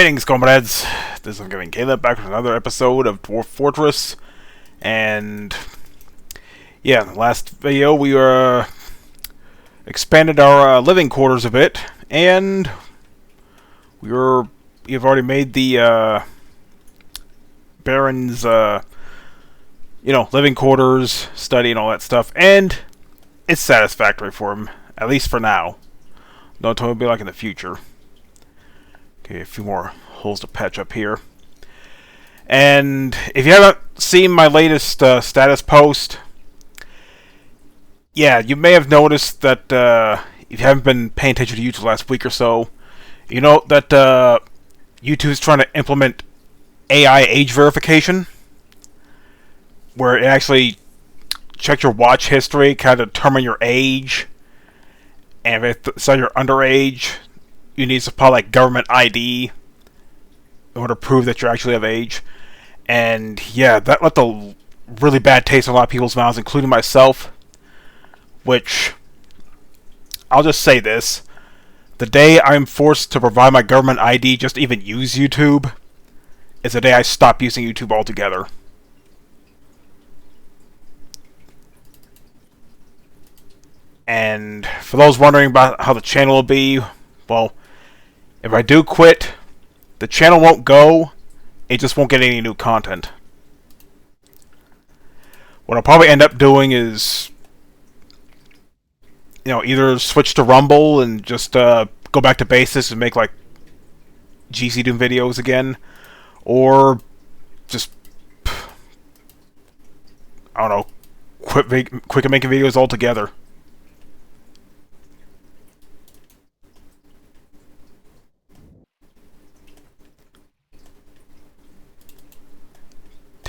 Greetings, comrades! This is Giving Caleb back with another episode of Dwarf Fortress. And yeah, in the last video we expanded our living quarters a bit, and we've already made the Baron's living quarters, study, and all that stuff, and it's satisfactory for him, at least for now. Don't tell me it'll be like in the future. Okay, a few more holes to patch up here. And if you haven't seen my latest status post, yeah, you may have noticed that if you haven't been paying attention to YouTube the last week or so, you know that YouTube is trying to implement AI age verification, where it actually checks your watch history, kind of determine your age, and if it's you're underage, you need to supply like government ID in order to prove that you're actually of age. And yeah, that left a really bad taste in a lot of people's mouths, including myself. Which, I'll just say this: the day I'm forced to provide my government ID just to even use YouTube is the day I stop using YouTube altogether. And for those wondering about how the channel will be, well, if I do quit, the channel won't go, it just won't get any new content. What I'll probably end up doing is, either switch to Rumble and just go back to basics and make like GC videos again, or just, I don't know, quit making videos altogether.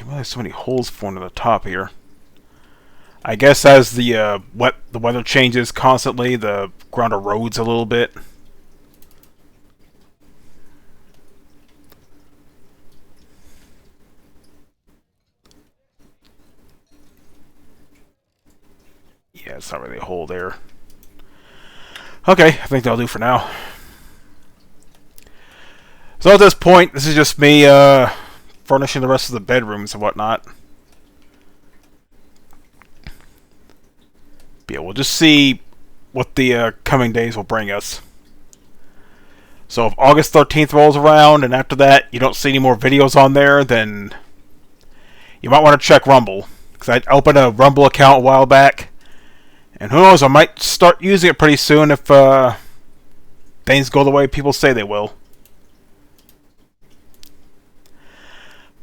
There's so many holes formed on the top here. I guess as the weather changes constantly, the ground erodes a little bit. Yeah, it's not really a hole there. Okay, I think that'll do for now. So at this point, this is just me furnishing the rest of the bedrooms and whatnot. But yeah, we'll just see what the coming days will bring us. So if August 13th rolls around and after that you don't see any more videos on there, then you might want to check Rumble. Because I opened a Rumble account a while back, and who knows, I might start using it pretty soon if things go the way people say they will.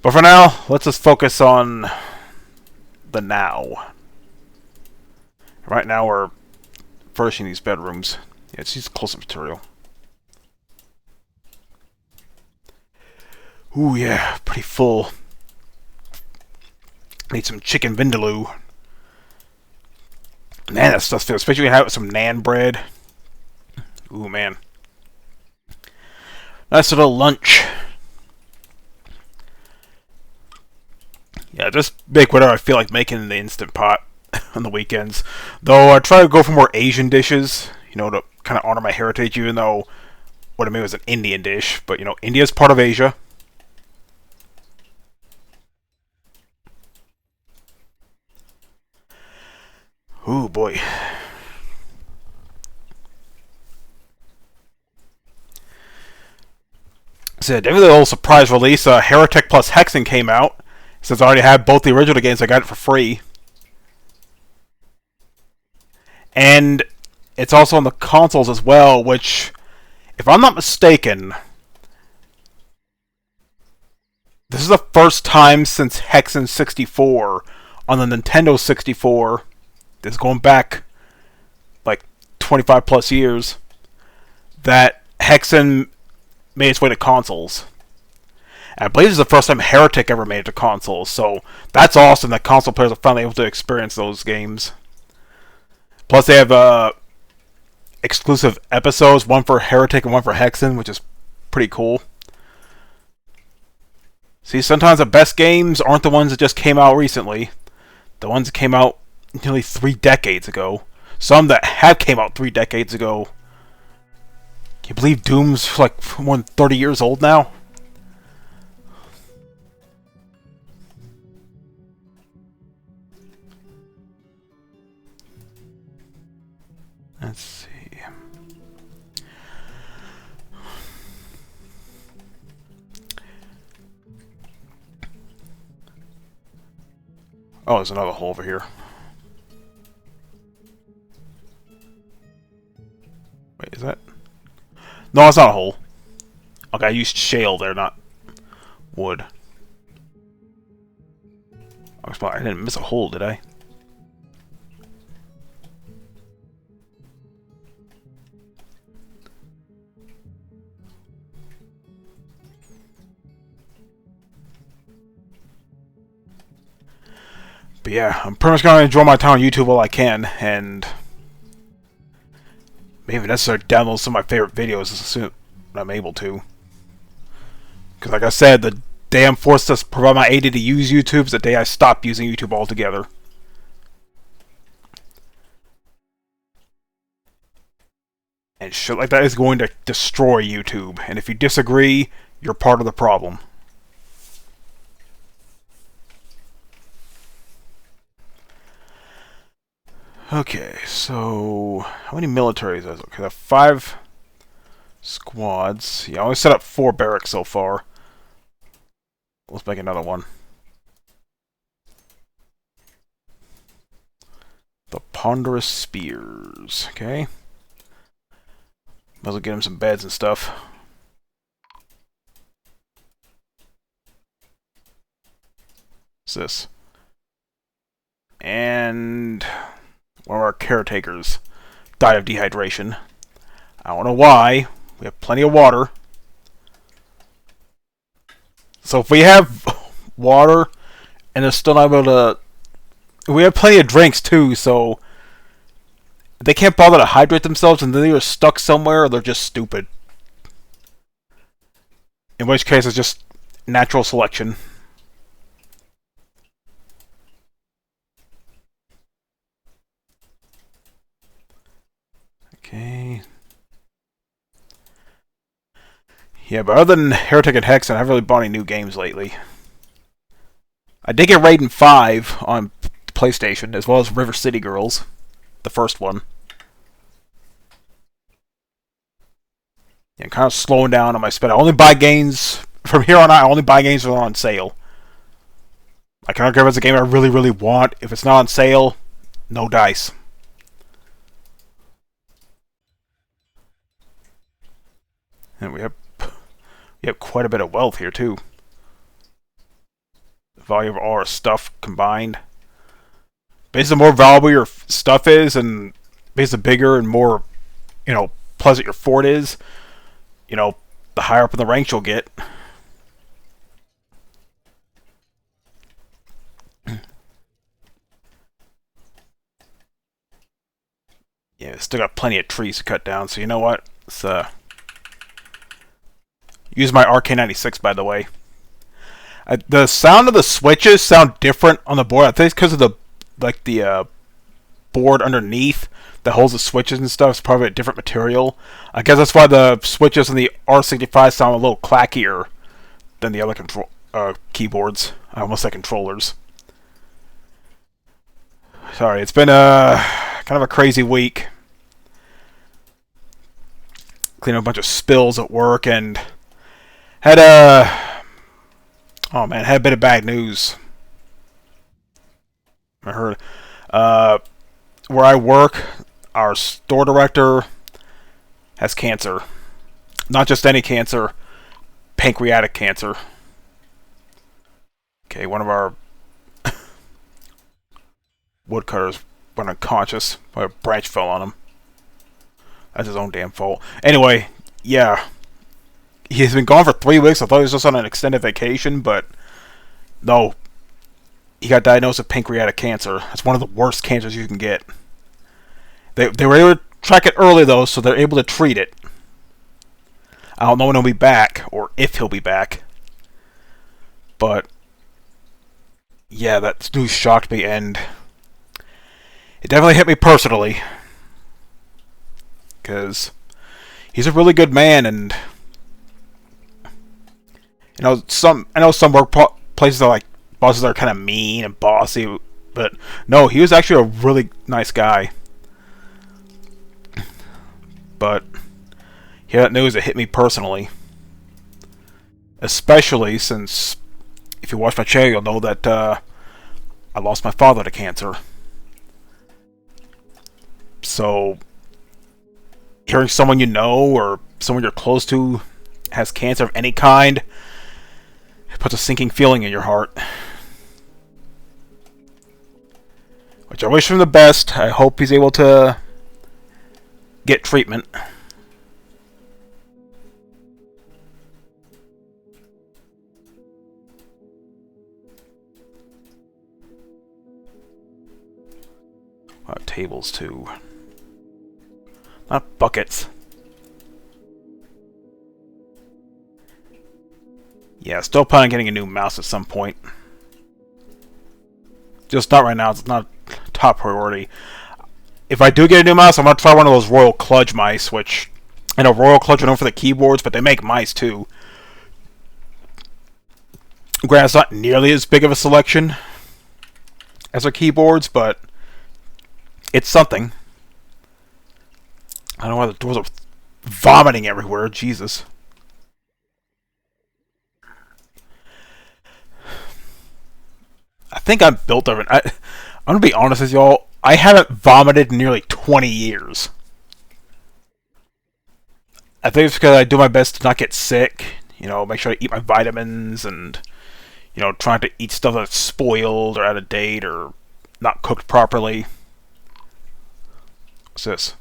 But for now, let's just focus on the now. Right now we're furnishing these bedrooms. Yeah, it's just close-up material. Ooh, yeah, pretty full. Need some chicken vindaloo. Man, that stuff's good, especially when you have it with some naan bread. Ooh, man. Nice little lunch. Yeah, just make whatever I feel like making in the Instant Pot on the weekends. Though I try to go for more Asian dishes, to kind of honor my heritage, even though what I made was an Indian dish. But, India's part of Asia. Ooh, boy. So, definitely a little surprise release. Heretic plus Hexen came out. Since I already had both the original games, I got it for free. And it's also on the consoles as well, which, if I'm not mistaken, this is the first time since Hexen 64 on the Nintendo 64, this is going back like 25 plus years, that Hexen made its way to consoles. I believe this is the first time Heretic ever made it to consoles, so that's awesome that console players are finally able to experience those games. Plus they have exclusive episodes, one for Heretic and one for Hexen, which is pretty cool. See, sometimes the best games aren't the ones that just came out recently. The ones that came out nearly 3 decades ago. Some that have came out 3 decades ago. Can you believe Doom's like more than 30 years old now? Let's see. Oh, there's another hole over here. Wait, is that? No, it's not a hole. Okay, I used shale there, not wood. I didn't miss a hole, did I? But yeah, I'm pretty much going to enjoy my time on YouTube while I can, and maybe necessarily download some of my favorite videos as soon as I'm able to. Because like I said, the day I'm forced to provide my AD to use YouTube is the day I stop using YouTube altogether. And shit like that is going to destroy YouTube. And if you disagree, you're part of the problem. Okay, so how many militaries? Okay, I have 5 squads. Yeah, I only set up 4 barracks so far. Let's make another one. The ponderous spears. Okay. Might as well get him some beds and stuff. What's this? And one of our caretakers died of dehydration. I don't know why. We have plenty of water. So if we have water and they're still not able to... We have plenty of drinks too, so... They can't bother to hydrate themselves and they're either stuck somewhere or they're just stupid. In which case it's just natural selection. Okay. Yeah, but other than Heretic and Hex, I haven't really bought any new games lately. I did get Raiden 5 on PlayStation, as well as River City Girls, the first one. Yeah, I'm kind of slowing down on my spend. I only buy games, from here on out, I only buy games that are on sale. I can't grab as a game I really, really want. If it's not on sale, no dice. And we have quite a bit of wealth here, too. The value of all our stuff combined. Basically, the more valuable your stuff is, and basically the bigger and more, pleasant your fort is, the higher up in the ranks you'll get. Yeah, still got plenty of trees to cut down, so you know what? Let's, use my RK96, by the way. The sound of the switches sound different on the board. I think it's because of the board underneath that holds the switches and stuff. It's probably a different material. I guess that's why the switches on the R65 sound a little clackier than the other keyboards. I almost said controllers. Sorry, it's been kind of a crazy week. Cleaning up a bunch of spills at work and had had a bit of bad news. I heard where I work, our store director has cancer. Not just any cancer, pancreatic cancer. Okay, one of our woodcutters went unconscious. A branch fell on him. That's his own damn fault. Anyway, yeah. He's been gone for 3 weeks. I thought he was just on an extended vacation, but no. He got diagnosed with pancreatic cancer. That's one of the worst cancers you can get. They were able to track it early, though, so they're able to treat it. I don't know when he'll be back, or if he'll be back. But, yeah, that news shocked me, and it definitely hit me personally. Because he's a really good man, and I know some work places are like bosses are kind of mean and bossy, but no, he was actually a really nice guy. but yeah, that news, it hit me personally. Especially since, if you watch my channel, you'll know that I lost my father to cancer. So, hearing someone you know or someone you're close to has cancer of any kind, it puts a sinking feeling in your heart. Which I wish him the best. I hope he's able to get treatment. Tables too. Not buckets. Yeah, still planning on getting a new mouse at some point. Just not right now. It's not top priority. If I do get a new mouse, I'm going to try one of those Royal Kludge mice, which... I know Royal Kludge are known for the keyboards, but they make mice too. Granted, it's not nearly as big of a selection as their keyboards, but it's something. I don't know why the doors are vomiting everywhere. Jesus. I think I'm built of it. I'm going to be honest with y'all. I haven't vomited in nearly 20 years. I think it's because I do my best to not get sick. You know, make sure I eat my vitamins and, you know, trying to eat stuff that's spoiled or out of date or not cooked properly. What's this?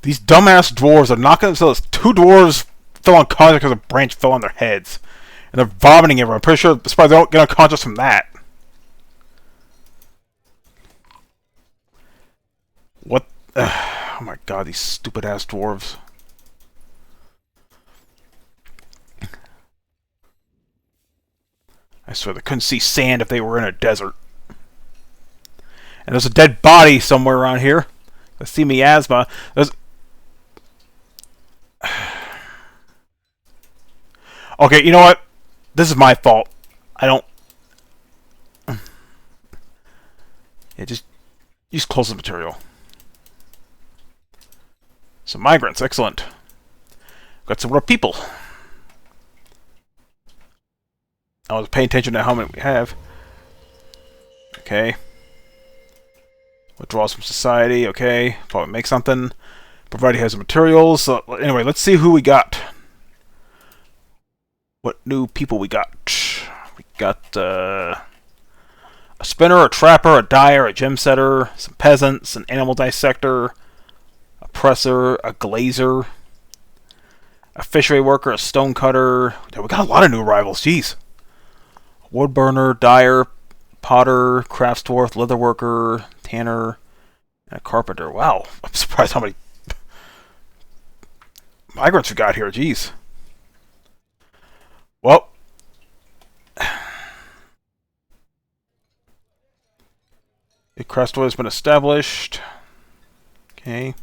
These dumbass dwarves are knocking themselves. 2 dwarves fell unconscious because a branch fell on their heads. And they're vomiting everywhere. I'm pretty sure they don't get unconscious from that. What? Oh my god, these stupid ass dwarves. I swear they couldn't see sand if they were in a desert. And there's a dead body somewhere around here. I see miasma. There's... Okay, you know what? This is my fault. I don't... Yeah, just close the material. Some migrants, excellent. Got some more people. I was paying attention to how many we have. Okay. Withdraws from society, okay. Probably make something. Provided he has the materials. So, anyway, let's see who we got. What new people we got? We got a spinner, a trapper, a dyer, a gem setter, some peasants, an animal dissector, a presser, a glazer, a fishery worker, a stone cutter. Yeah, we got a lot of new arrivals, jeez. A wood burner, dyer, potter, crafts dwarf, leather worker, tanner, and a carpenter. Wow, I'm surprised how many migrants we got here, jeez. Well, the crest has been established. Okay.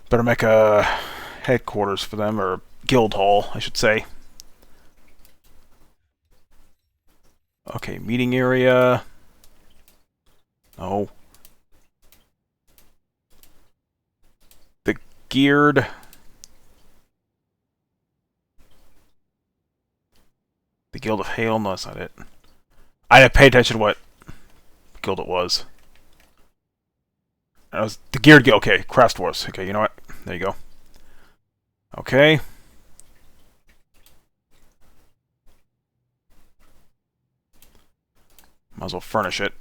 Better make a headquarters for them, or guild hall, I should say. Okay, meeting area. No. The geared. The Guild of Hail? No, that's not it. I didn't pay attention to what guild it was. It was the Geared Guild. Okay, Craft Wars. Okay, you know what? There you go. Okay. Might as well furnish it.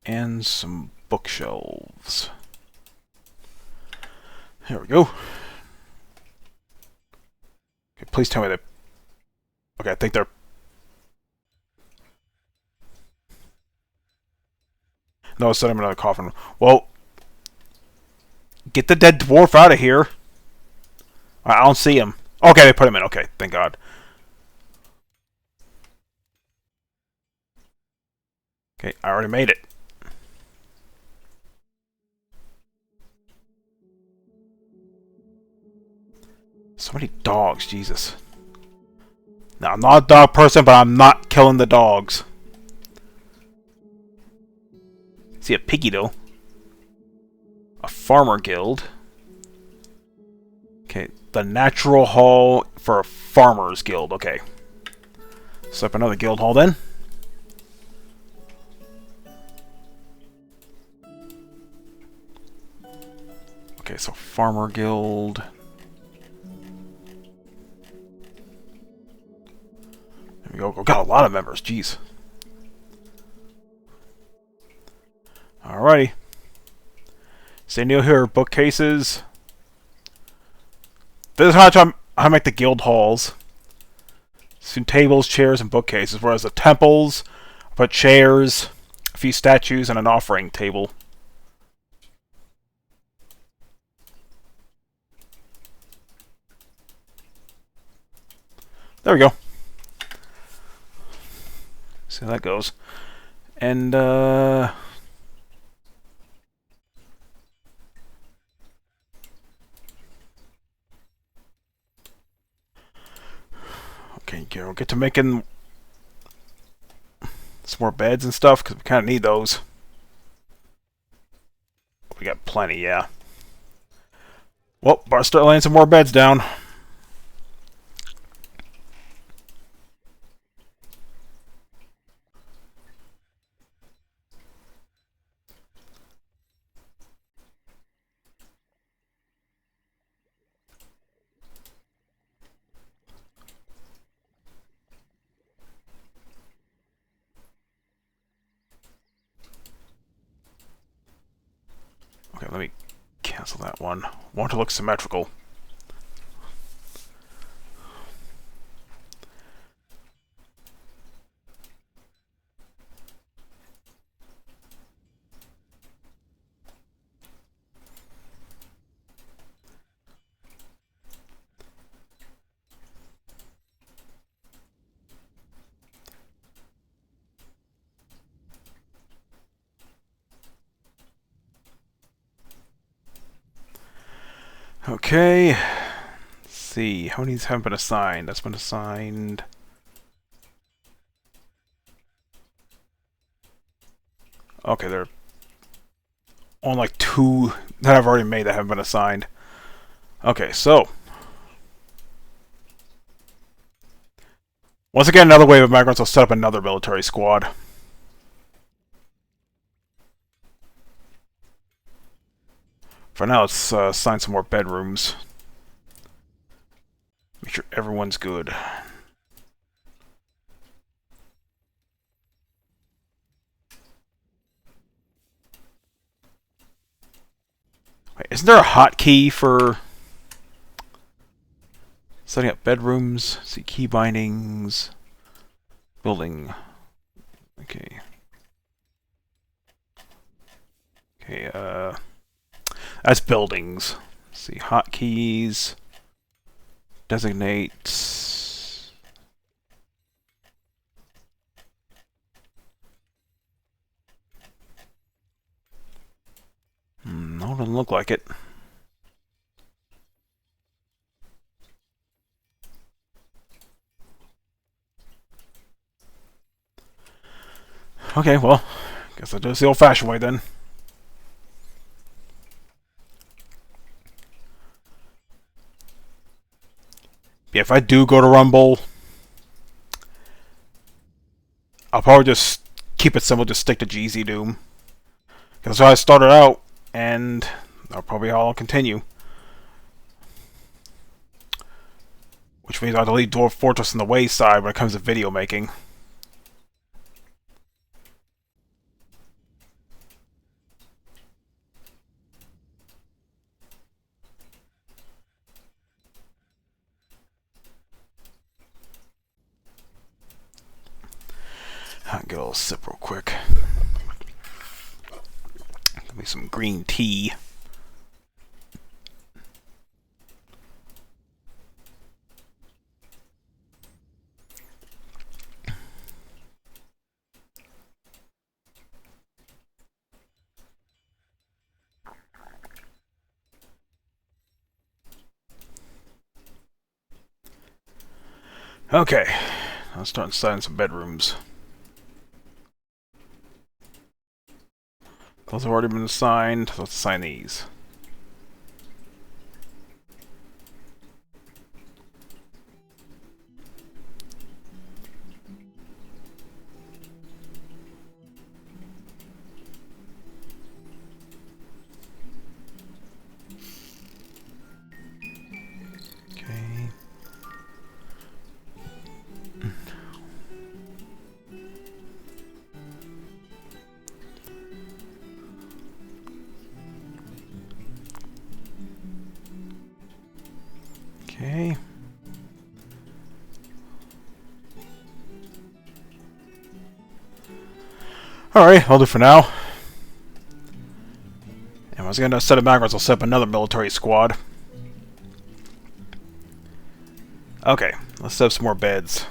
And some bookshelves. There we go. Okay, please tell me that... Okay, I think they're... No, set him in another coffin. Well... Get the dead dwarf out of here. I don't see him. Okay, they put him in. Okay, thank God. Okay, I already made it. So many dogs, Jesus. Now, I'm not a dog person, but I'm not killing the dogs. See a piggy, though. A farmer guild. Okay, the natural hall for a farmer's guild. Okay. Set up another guild hall, then. Okay, so farmer guild. There we go. We got a lot of members. Jeez. Alrighty. Same deal here. Bookcases. This is how I make the guild halls. Some tables, chairs, and bookcases. Whereas the temples, I put chairs, a few statues, and an offering table. There we go. See how that goes. And, okay, we'll get to making some more beds and stuff, because we kind of need those. We got plenty, yeah. Well, better start laying some more beds down. Okay, let me cancel that one. Want to look symmetrical. Okay, let's see, how many of these haven't been assigned? That's been assigned. Okay, there are only like 2 that I've already made that haven't been assigned. Okay, so once again, another wave of migrants will set up another military squad. For now, let's assign some more bedrooms. Make sure everyone's good. Wait, isn't there a hotkey for setting up bedrooms? Let's see, key bindings, building. Okay. Okay, that's buildings. Let's see, hotkeys, designate. No, doesn't look like it. Okay, well, guess I'll do this the old-fashioned way then. Yeah, if I do go to Rumble, I'll probably just keep it simple, just stick to GZ Doom. Because that's how I started out, and that'll probably how I'll continue. Which means I'll delete Dwarf Fortress on the wayside when it comes to video making. I'll get a little sip real quick. Give me some green tea. Okay, let's start inside some bedrooms. Those have already been assigned. Let's assign these. Okay. Okay. Alright, I'll do for now. And once I get a set of backgrounds, I'll set up another military squad. Okay, let's set up some more beds.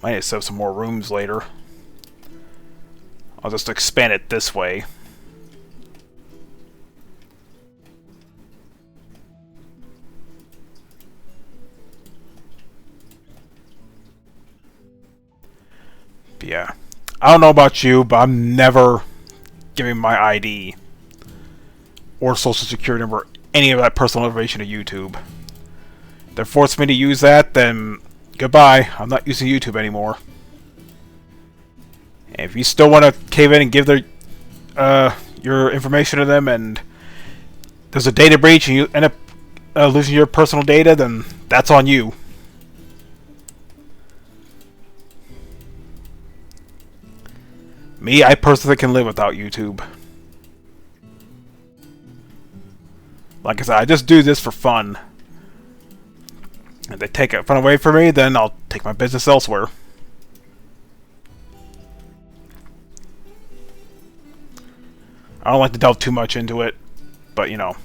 Might need to set up some more rooms later. I'll just expand it this way. But yeah. I don't know about you, but I'm never giving my ID or social security number, any of that personal information to YouTube. If they force me to use that, then goodbye. I'm not using YouTube anymore. And if you still want to cave in and give their your information to them, and there's a data breach and you end up losing your personal data, then that's on you. Me, I personally can live without YouTube. Like I said, I just do this for fun. If they take it fun away from me, then I'll take my business elsewhere. I don't like to delve too much into it, but you know.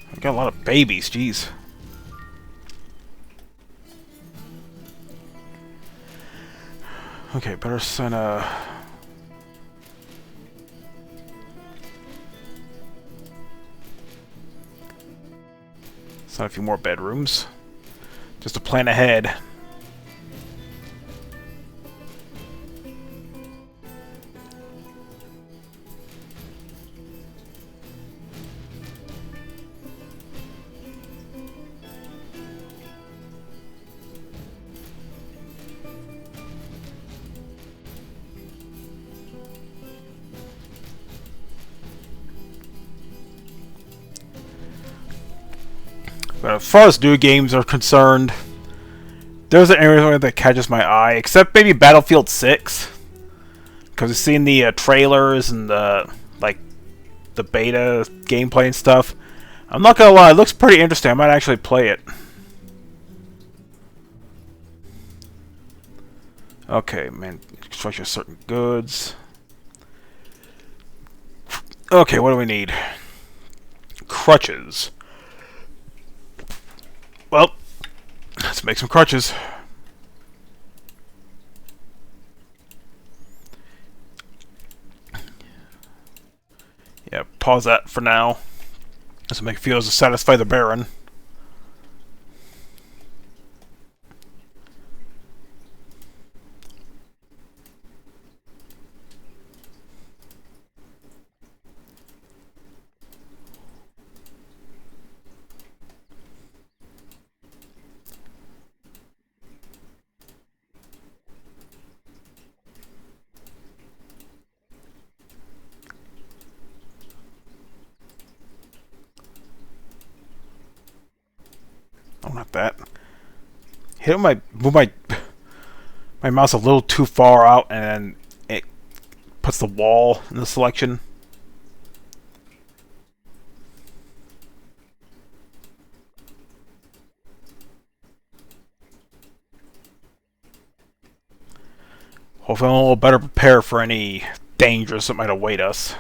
I got a lot of babies, jeez. Okay, better send a... Send a few more bedrooms. Just to plan ahead. But as far as new games are concerned, there's an area that catches my eye, except maybe Battlefield 6. Because I've seen the trailers and the, like, the beta gameplay and stuff. I'm not gonna lie, it looks pretty interesting. I might actually play it. Okay, man, construction of certain goods. Okay, what do we need? Crutches. Well, let's make some crutches. Yeah, pause that for now. Let's make fields to satisfy the Baron. Oh, not that. Hit my move my mouse a little too far out, and then it puts the wall in the selection. Hopefully I'm a little better prepared for any dangers that might await us.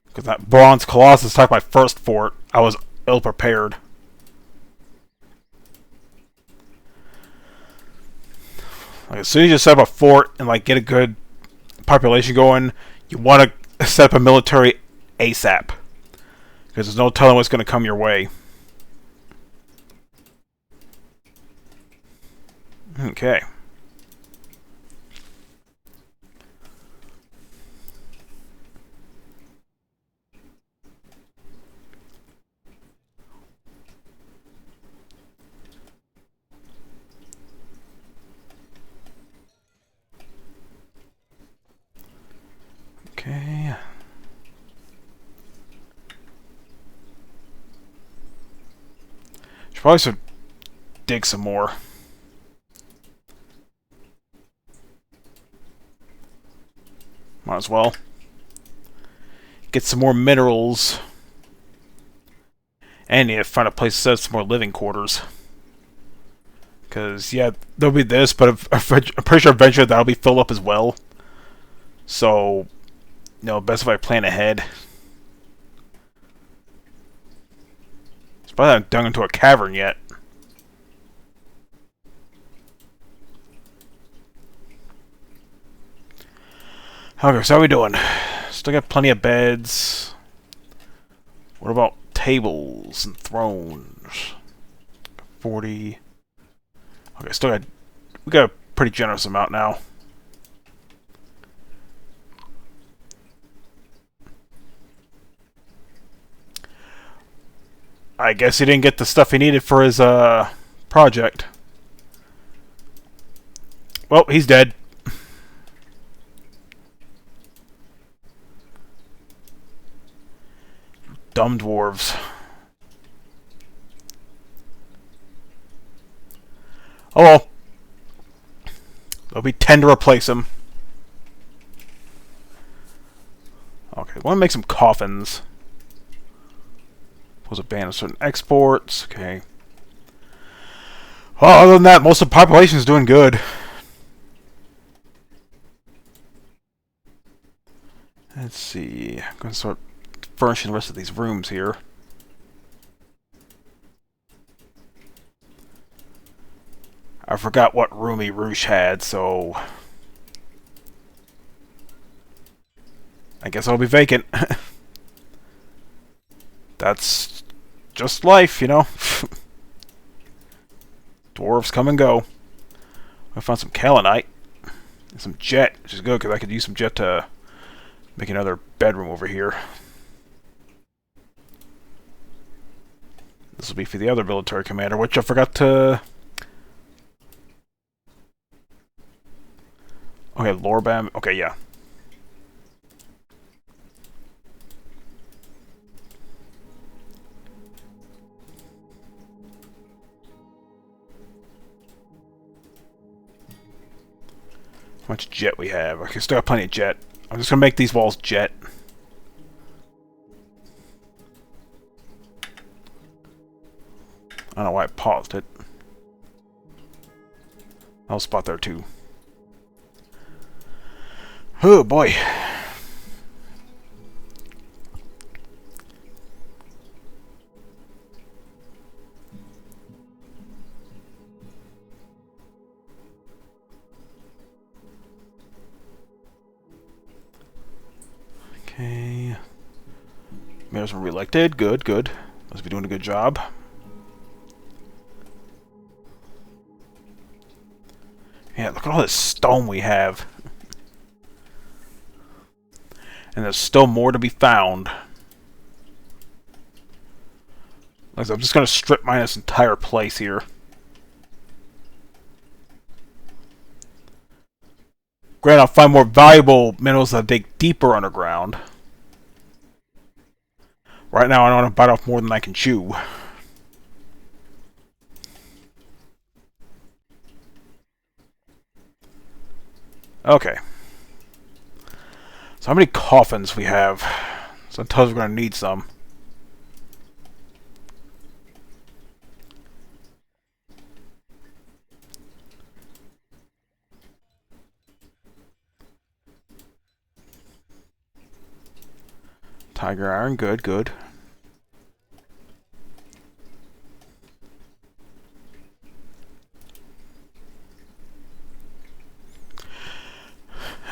Because that Bronze Colossus attacked my first fort, I was ill-prepared. Like, as soon as you set up a fort and like get a good population going, you want to set up a military ASAP. Because there's no telling what's going to come your way. Okay. Okay. Should dig some more. Might as well. Get some more minerals. And need to find a place to set some more living quarters. Because, yeah, there'll be this, but I'm pretty sure eventually that'll be filled up as well. So, you know, best if I plan ahead. It's probably not dug into a cavern yet. Okay, so how are we doing? Still got plenty of beds. What about tables and thrones? 40. Okay, still got... We got a pretty generous amount now. I guess he didn't get the stuff he needed for his project. Well, he's dead. Dumb dwarves. Oh well. There'll be 10 to replace him. Okay, I want to make some coffins. Was a ban of certain exports. Okay. Well, other than that, most of the population is doing good. Let's see. I'm going to start furnishing the rest of these rooms here. I forgot what roomy Roosh had, so I guess I'll be vacant. That's just life, you know. Dwarves come and go. I found some kaolinite and some jet, which is good because I could use some jet to make another bedroom over here. This will be for the other military commander, which I forgot to... Okay, Lorbam. Okay, yeah. How much jet we have? Okay, still have plenty of jet. I'm just gonna make these walls jet. I don't know why I paused it. I'll spot there too. Oh boy. Okay. Mayors were reelected. Good, good. Must be doing a good job. Yeah, look at all this stone we have. And there's still more to be found. Like, I'm just going to strip mine this entire place here. Granted, I'll find more valuable minerals that dig deeper underground. Right now, I don't want to bite off more than I can chew. Okay. So how many coffins we have? So it tells us we're going to need some. Tiger iron, good, good.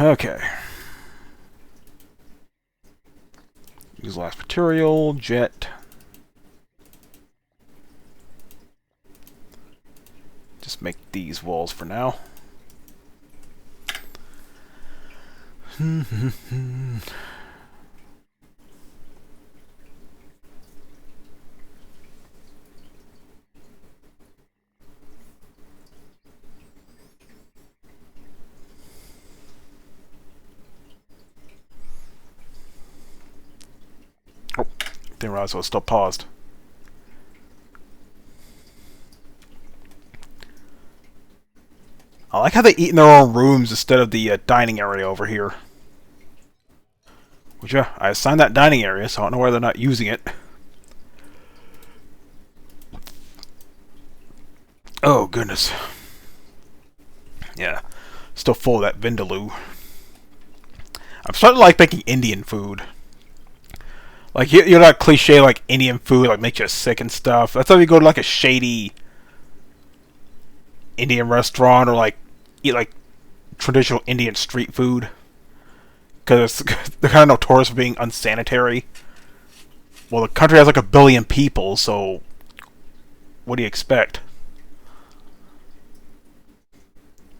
Okay. Use last material, jet. Just make these walls for now. Oh, didn't realize I was still paused. I like how they eat in their own rooms instead of the dining area over here. Which, I assigned that dining area, so I don't know why they're not using it. Oh, goodness. Yeah. Still full of that vindaloo. I'm starting to like making Indian food. Like, you're not cliche like Indian food, like, makes you sick and stuff. That's how you go to, like, a shady Indian restaurant or, like, eat, like, traditional Indian street food. Because they're kind of notorious for being unsanitary. Well, the country has, like, 1 billion people, so what do you expect?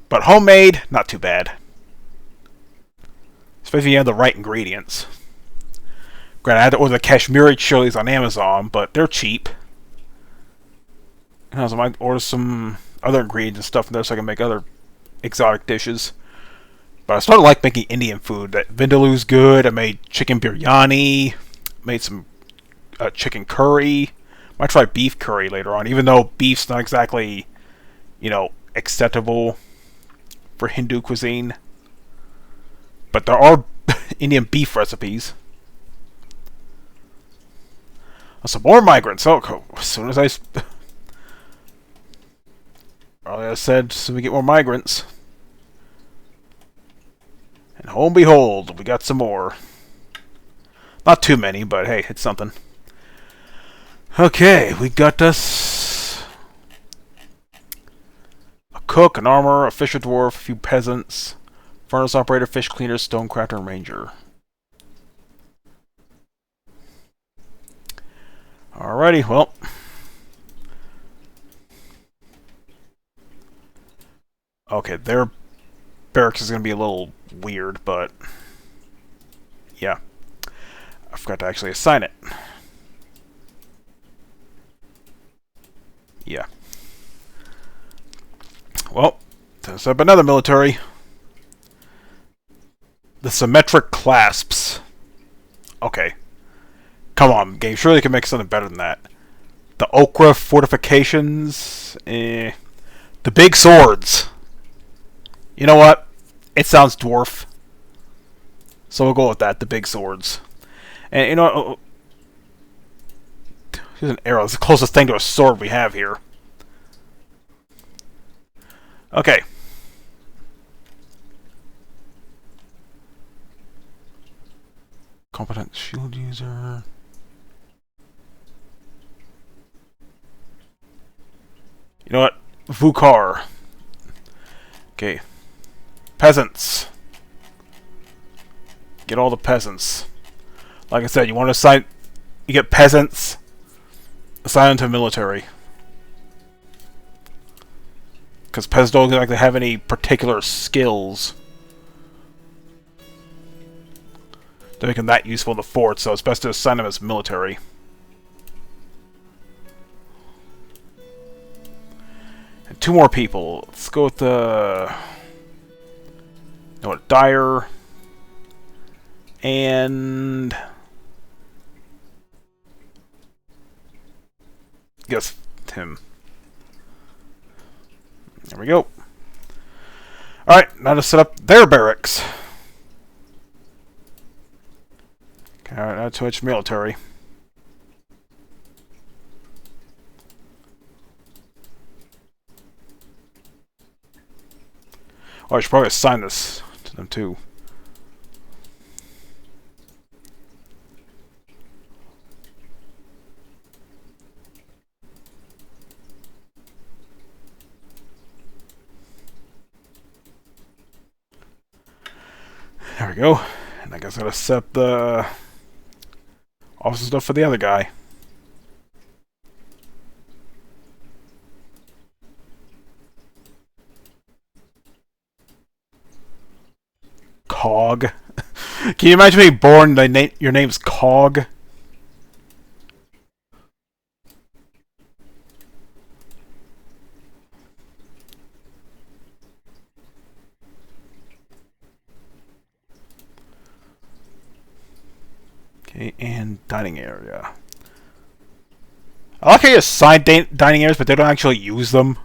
But homemade, not too bad. Especially if you have the right ingredients. Granted, I had to order the Kashmiri chilies on Amazon, but they're cheap. So I might order some other ingredients and stuff in there so I can make other exotic dishes. But I started like making Indian food. That vindaloo's good. I made chicken biryani. Made some chicken curry. Might try beef curry later on, even though beef's not exactly, you know, acceptable for Hindu cuisine. But there are Indian beef recipes. Some more migrants. Oh, as soon as I said, as soon as we get more migrants. And lo and behold, we got some more. Not too many, but hey, it's something. Okay, we got us a cook, an armorer, a fisher dwarf, a few peasants, furnace operator, fish cleaner, stonecrafter, and ranger. Alrighty, well. Okay, their barracks is going to be a little weird, but yeah. I forgot to actually assign it. Yeah. Well, to set up another military. The symmetric clasps. Okay. Come on, game. Surely you can make something better than that. The okra fortifications. The big swords. You know what? It sounds dwarf. So we'll go with that. The big swords. And you know, here's an arrow. It's the closest thing to a sword we have here. Okay. Competent shield user. You know what? Vukar. Okay. Peasants. Get all the peasants. Like I said, you want to assign... You get peasants. Assign them to military. Because peasants don't like to have any particular skills to make them that useful in the fort, so it's best to assign them as military. And 2 more people. Let's go with the... You know what? Dyer. And... Guess him. There we go. Alright, now to set up their barracks. Okay, not too much military. Oh, I should probably assign this to them too. There we go. And I guess I gotta set up the office stuff for the other guy. Cog. Can you imagine being born and your name's Cog? Okay, and dining area. I like how you assign dining areas, but they don't actually use them.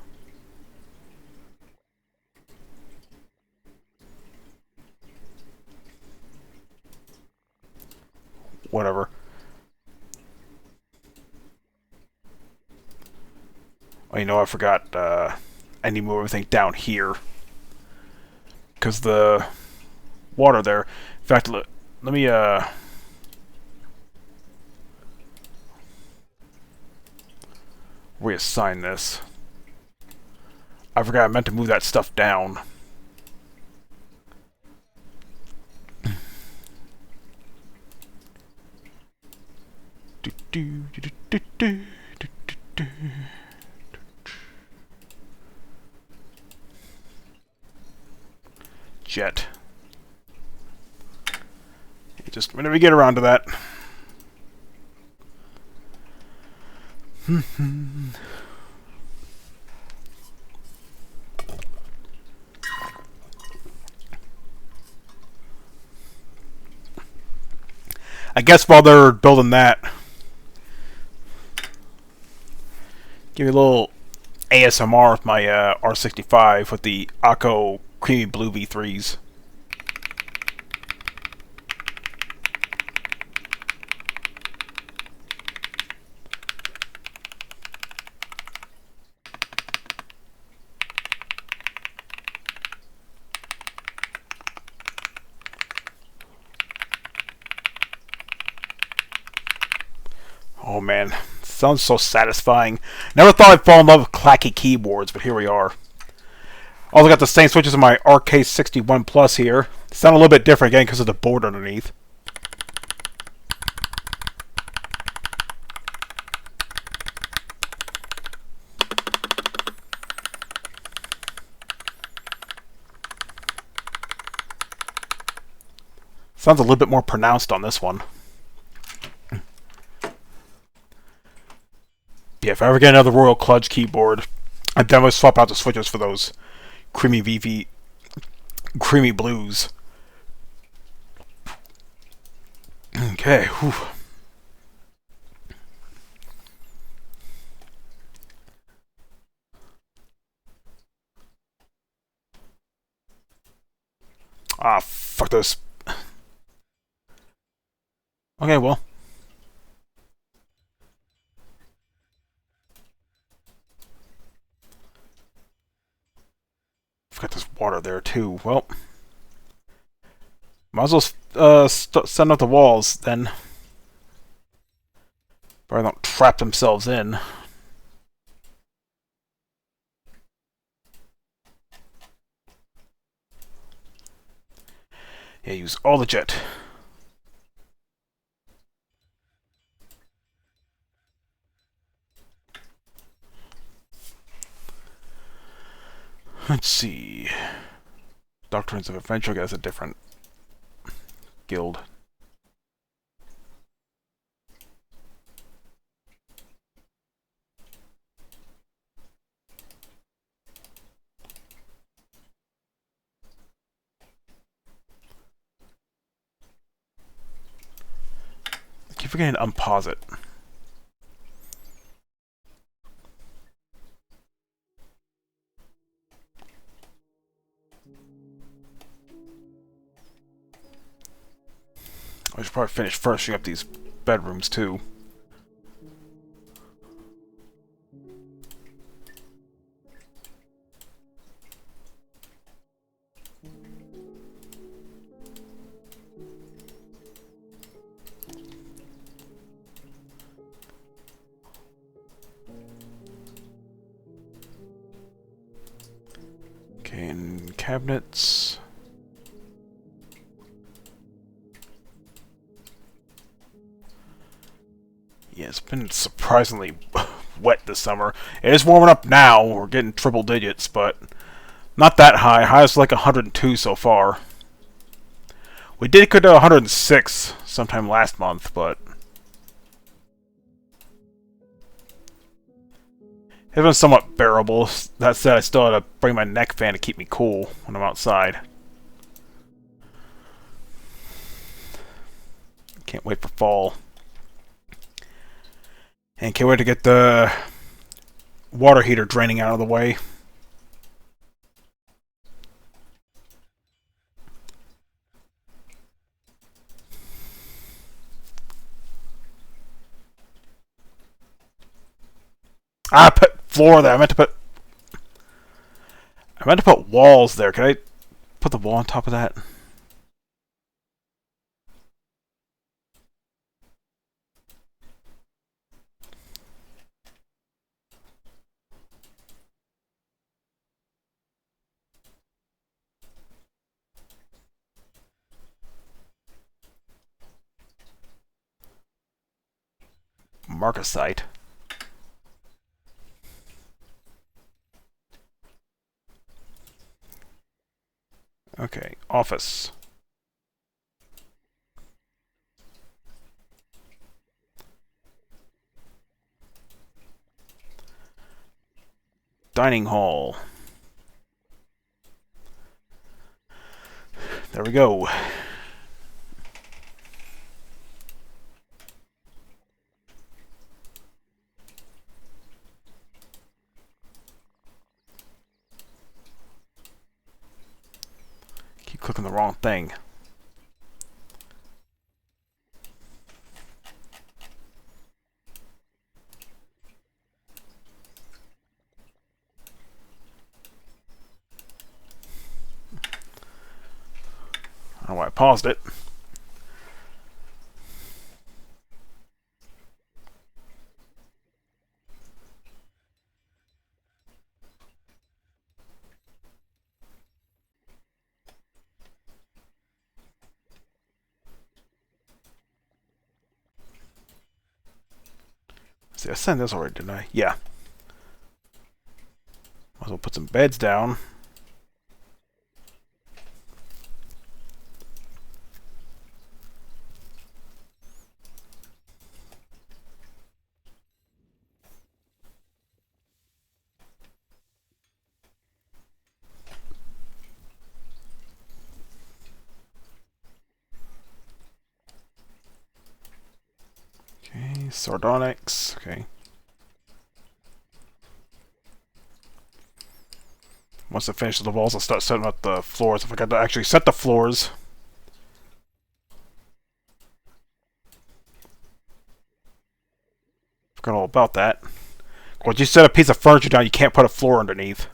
Whatever. Oh, you know, I forgot. I need to move everything down here. Because the water there... In fact, let me, reassign this. I forgot I meant to move that stuff down. Jet. Just whenever we get around to that. I guess while they're building that, give you a little ASMR with my R65 with the Akko Creamy Blue V3s. Oh man, sounds so satisfying. Never thought I'd fall in love with clacky keyboards, but here we are. Also got the same switches in my RK61 Plus here. Sound a little bit different again because of the board underneath. Sounds a little bit more pronounced on this one. Yeah, if I ever get another Royal Kludge keyboard, I'd definitely swap out the switches for those creamy blues. Okay, whew. Ah, fuck this. Okay, well. I've got this water there too. Well, might as well send up the walls then. Probably don't trap themselves in. Yeah, use all the jet. Let's see. Doctrines of Adventure has a different guild. I keep forgetting to unpause it. I should probably finish finishing up these bedrooms too. Okay, and cabinets. Yeah, it's been surprisingly wet this summer. It is warming up now. We're getting triple digits, but not that high. Highest like 102 so far. We did go to 106 sometime last month, but it's been somewhat bearable. That said, I still had to bring my neck fan to keep me cool when I'm outside. Can't wait for fall. And can't wait to get the water heater draining out of the way. I put floor there. I meant to put walls there. Can I put the wall on top of that? Marcasite. Okay, office. Dining hall. There we go. Keep clicking the wrong thing. I don't know why I paused it. See, I sent this already, didn't I? Yeah. Might as well put some beds down. Okay, sardonyx. Okay. Once I finish the walls, I'll start setting up the floors. I forgot to actually set the floors. Forgot all about that. Once you set a piece of furniture down, you can't put a floor underneath.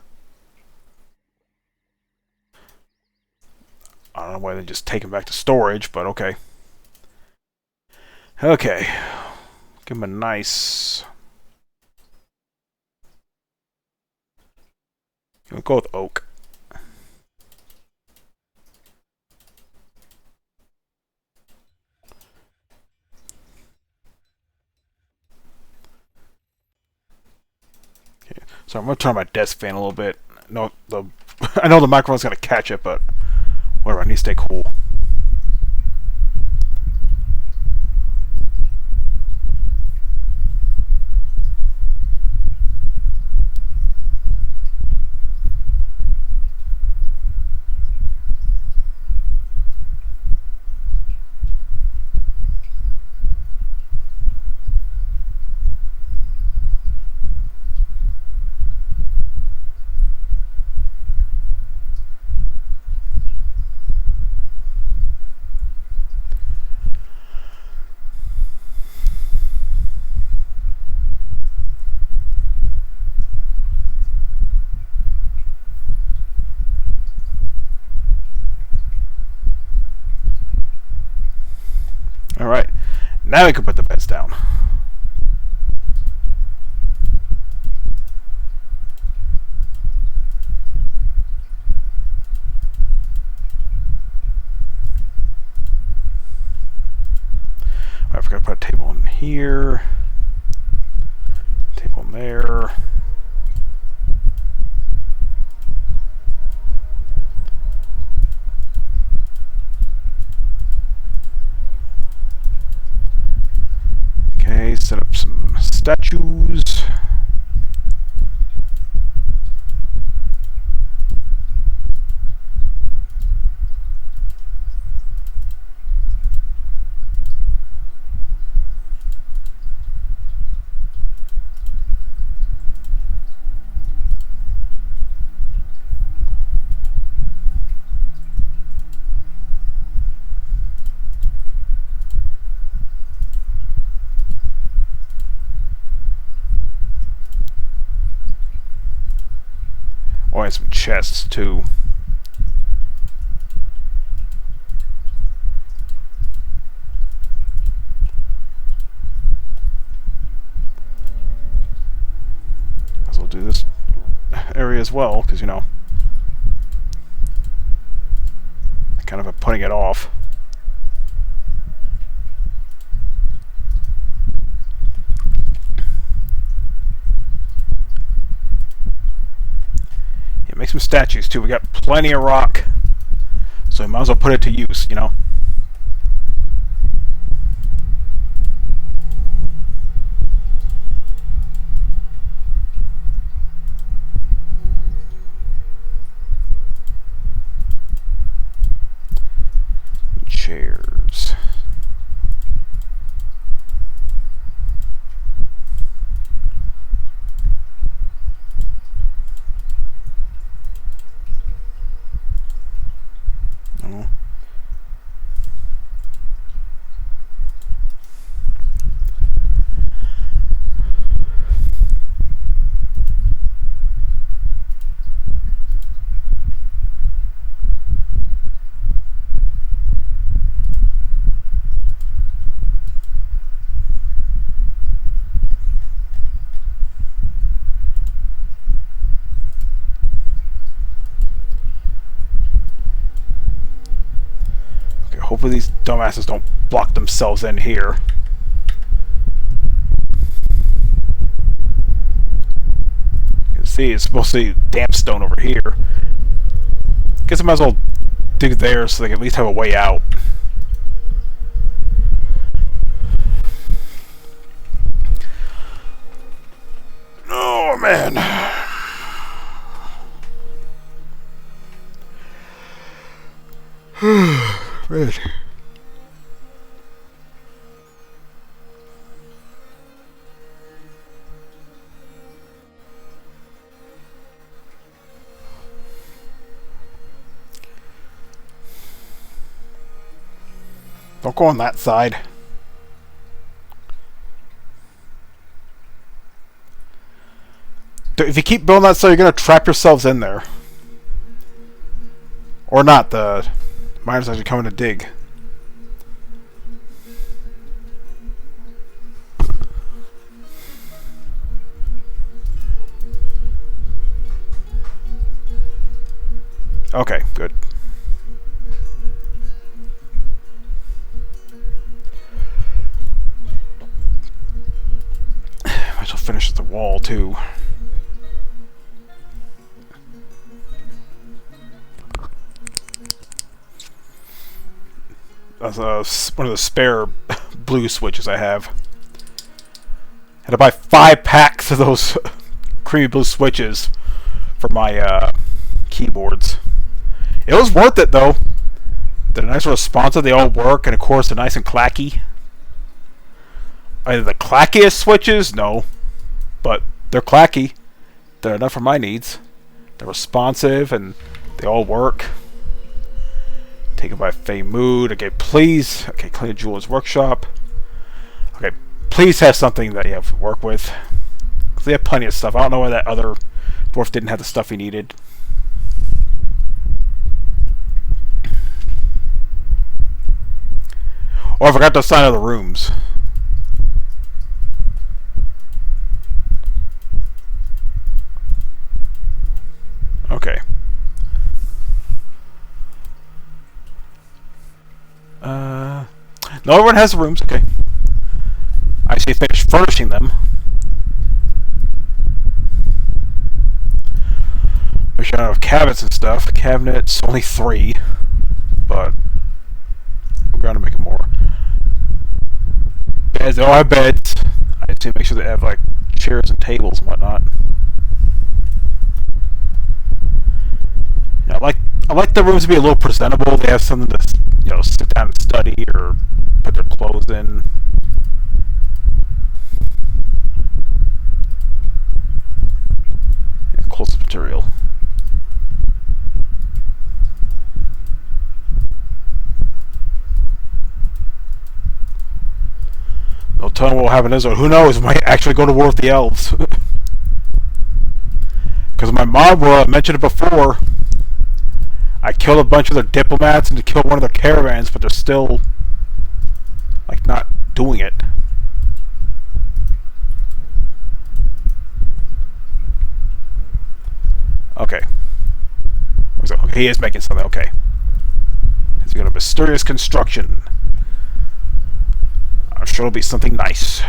I don't know why they just take them back to storage, but okay. Okay. Give them a nice... We'll go with oak. Okay, so I'm gonna turn on my desk fan a little bit. No, I know the microphone's gonna catch it, but whatever. I need to stay cool. Now we can put the beds down. I forgot to put a table in here. Table in there. Okay, set up some statues. Oh, and some chests too. Might as well do this area as well, because, you know, I kind of am putting it off. Make some statues too. We got plenty of rock, so we might as well put it to use, you know. Chairs. Hopefully these dumbasses don't block themselves in here. You can see it's mostly damp stone over here. Guess I might as well dig there so they can at least have a way out. Oh man. Right. Don't go on that side. If you keep building that side, you're going to trap yourselves in there. Or not, the miners actually coming to dig. Okay, good. Might as well finish the wall too. That's one of the spare blue switches I have. Had to buy 5 packs of those creamy blue switches for my keyboards. It was worth it though. They're nice and responsive, they all work, and of course they're nice and clacky. Are they the clackiest switches? No. But they're clacky. They're enough for my needs. They're responsive and they all work. Taken by Fey Mood. Okay, please. Okay, clean Jeweler's Workshop. Okay, please have something that you have to work with. Because they have plenty of stuff. I don't know why that other dwarf didn't have the stuff he needed. Oh, I forgot to assign other rooms. Okay. No, everyone has the rooms. Okay. I see. Finished furnishing them. Make sure I don't have cabinets and stuff. Cabinets only 3, but we're gonna make it more. Beds. They all have beds. I need to make sure they have like chairs and tables and whatnot. You know, I like the rooms to be a little presentable. They have something to, you know, sit down and study or put their clothes in. Yeah, close material. No telling what will happen this one. Who knows? Might actually go to war with the elves. Because my mob world, I mentioned it before. I killed a bunch of their diplomats and to kill one of their caravans, but they're still like not doing it. Okay. Okay, he is making something. Okay. He's got a mysterious construction. I'm sure it'll be something nice.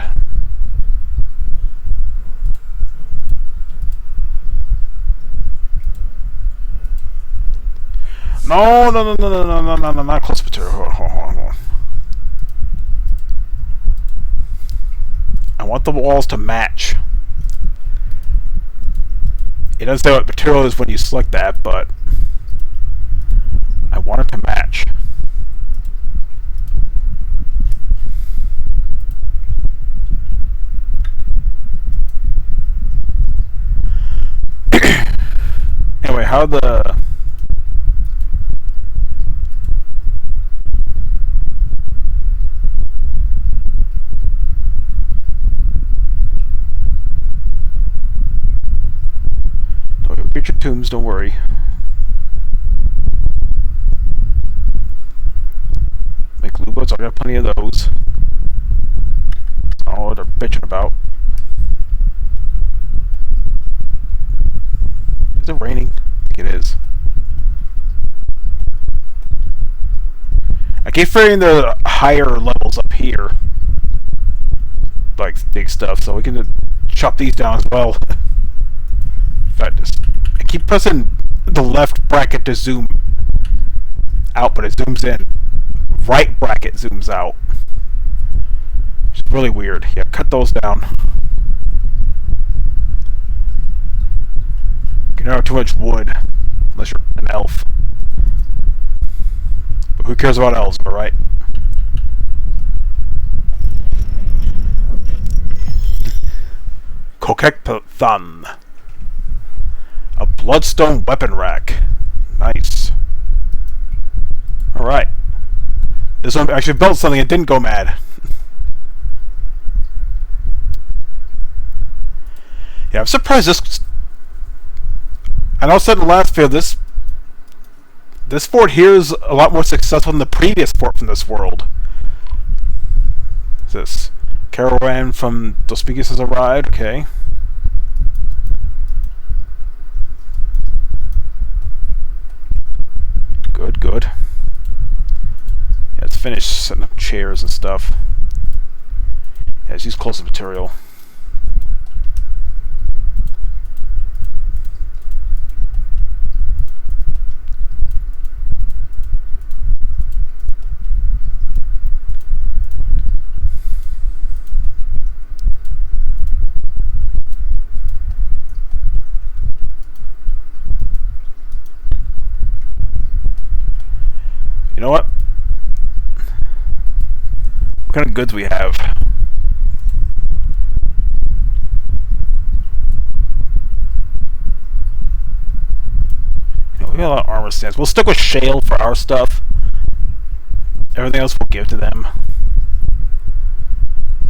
No, not close material. Hold on. I want the walls to match. It doesn't say what material is when you select that, but I want it to match. Anyway, how the... Get your tombs, don't worry. Make lubots, I got plenty of those. Oh, they're bitching about. Is it raining? I think it is. I keep fearing the higher levels up here. Like big stuff, so we can chop these down as well. In fact, I keep pressing the left bracket to zoom out, but it zooms in. Right bracket zooms out. Which is really weird. Yeah, cut those down. You don't have too much wood, unless you're an elf. But who cares about elves, am I right? Kokek-thun. A bloodstone weapon rack. Nice. Alright. This one actually built something and didn't go mad. Yeah, I'm surprised this... I know I said in the last video, this fort here is a lot more successful than the previous fort from this world. What's this? Caravan from Dos Piques has arrived. Okay. Good. Yeah, it's finished setting up chairs and stuff. Yeah, let's use close material. You know what? What kind of goods we have? You know, we got a lot of armor stands. We'll stick with shale for our stuff. Everything else we'll give to them.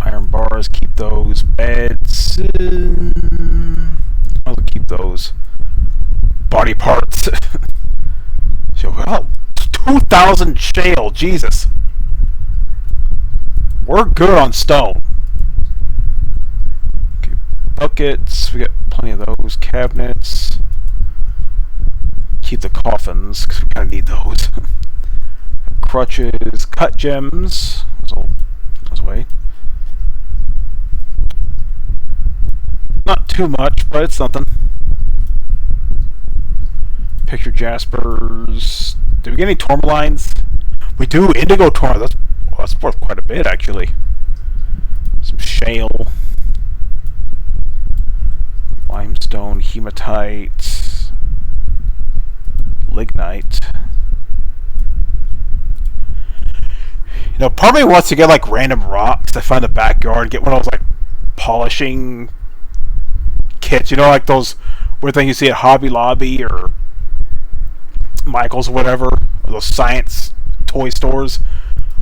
Iron bars, keep those. Beds, I'll keep those. Body parts. So, well, 2,000 shale, Jesus. We're good on stone. Okay, buckets, we got plenty of those. Cabinets. keep the coffins, because we kind of need those. Crutches, cut gems. Goes away. Not too much, but it's something. Picture jaspers. Do we get any tourmalines? We do. Indigo tourmalines. That's worth quite a bit, actually. Some shale. Limestone, hematite. Lignite. You know, part of me wants to get like random rocks I find in the backyard, get one of those like polishing kits, you know, like those weird things you see at Hobby Lobby or Michael's or whatever, or those science toy stores,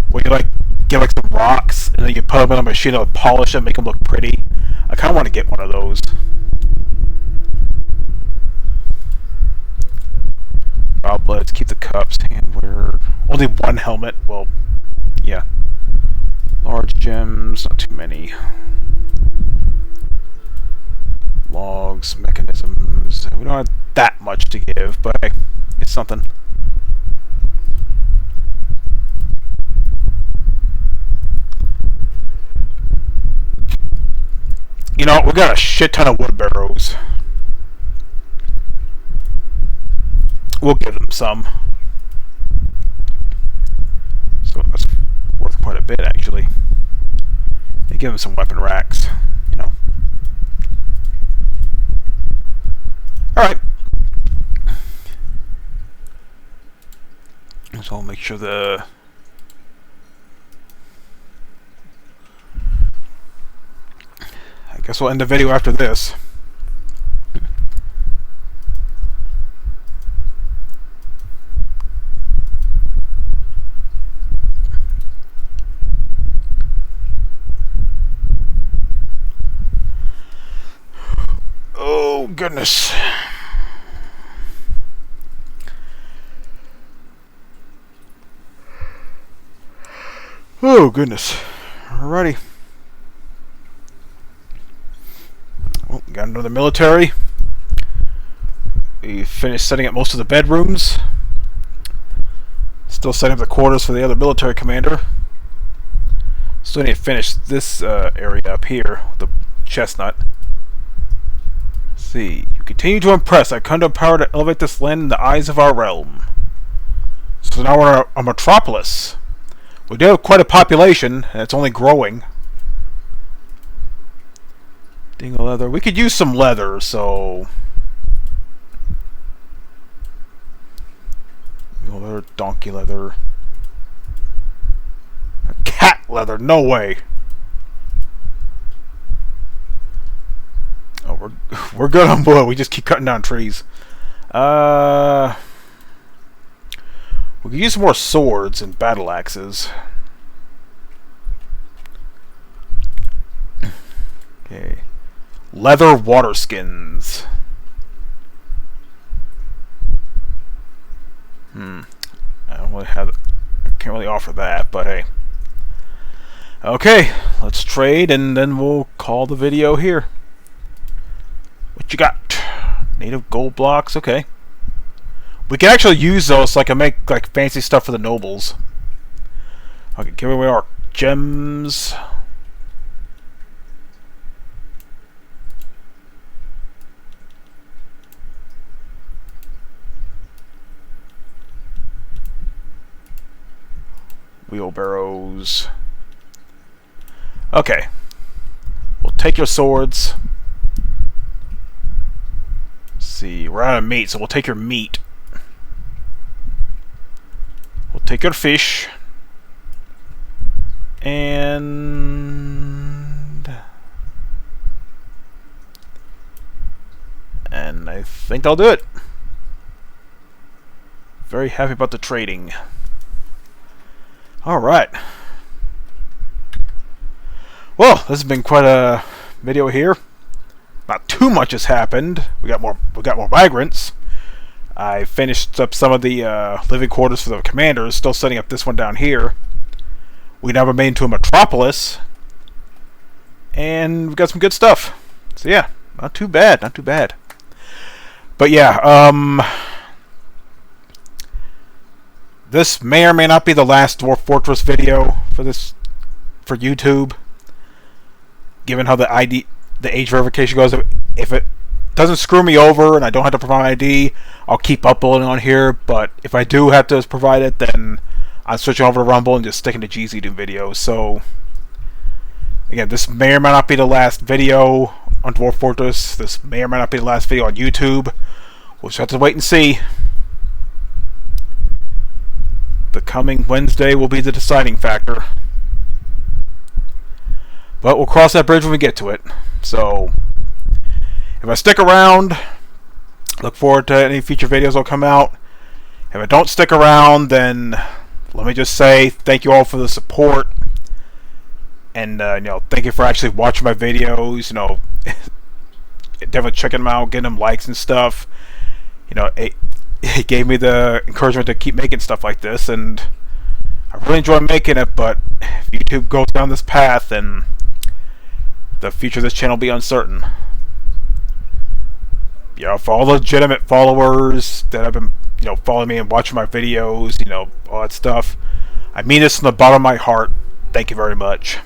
where you like get like some rocks and then you put them in a machine to polish them, make them look pretty. I kind of want to get one of those. Goblets, keep the cups, handwear. Only one helmet. Well, yeah. Large gems, not too many. Logs, mechanisms. We don't have that much to give, but hey, it's something. You know, we got a shit ton of wood barrows. We'll give them some. So that's worth quite a bit, actually. They give them some weapon racks, you know. Alright. So I'll make sure the... I guess we'll end the video after this. Oh, goodness. Oh, goodness. Alrighty. Well, got another military. We finished setting up most of the bedrooms. Still setting up the quarters for the other military commander. Still need to finish this area up here, the chestnut. See, you continue to impress. I come to power to elevate this land in the eyes of our realm. So now we're a metropolis. We do have quite a population, and it's only growing. Dingle leather. We could use some leather, so... Leather, donkey leather. Cat leather, no way. Oh, we're good on wood. We just keep cutting down trees. We could use some more swords and battle axes. Okay. Leather water skins. I don't really have. I can't really offer that, but hey. Okay, let's trade and then we'll call the video here. What you got? Native gold blocks, okay. We can actually use those so I can make like fancy stuff for the nobles. Okay, give away our gems. Wheelbarrows. Okay. We'll take your swords. Let's see, we're out of meat, so we'll take your meat. We'll take your fish. And I think I'll do it. Very happy about the trading. Alright. Well, this has been quite a video here. Not too much has happened. We got more migrants. I finished up some of the living quarters for the commanders, still setting up this one down here. We now remain to a metropolis. And we've got some good stuff. So yeah, not too bad, not too bad. But yeah, This may or may not be the last Dwarf Fortress video for YouTube. Given how the age verification goes, if it doesn't screw me over and I don't have to provide ID, I'll keep uploading on here. But if I do have to provide it, then I'm switching over to Rumble and just sticking to GZDoom videos. So again, this may or may not be the last video on Dwarf Fortress. This may or may not be the last video on YouTube. We'll just have to wait and see. The coming Wednesday will be the deciding factor. But we'll cross that bridge when we get to it. So if I stick around, look forward to any future videos that'll come out. If I don't stick around, then let me just say thank you all for the support. And thank you for actually watching my videos. Definitely checking them out, getting them likes and stuff. It gave me the encouragement to keep making stuff like this, and I really enjoy making it. But if YouTube goes down this path, then the future of this channel will be uncertain. For all the legitimate followers that have been, following me and watching my videos, all that stuff, I mean this from the bottom of my heart. Thank you very much.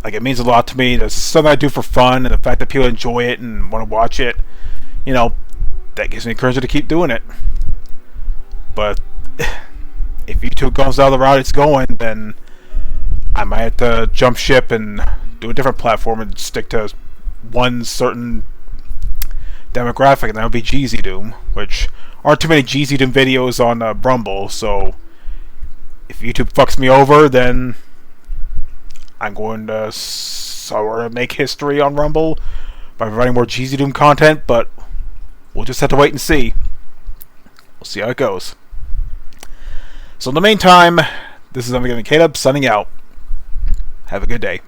It means a lot to me. It's something I do for fun, and the fact that people enjoy it and want to watch it, that gives me encouragement to keep doing it. But if YouTube goes down the route it's going, then I might have to jump ship and do a different platform and stick to one certain demographic, and that would be GZDoom, which aren't too many GZDoom videos on Rumble. So if YouTube fucks me over, then I'm going to sort of make history on Rumble by providing more GZDoom content, but we'll just have to wait and see. We'll see how it goes. So in the meantime, this is Caleb signing out. Have a good day.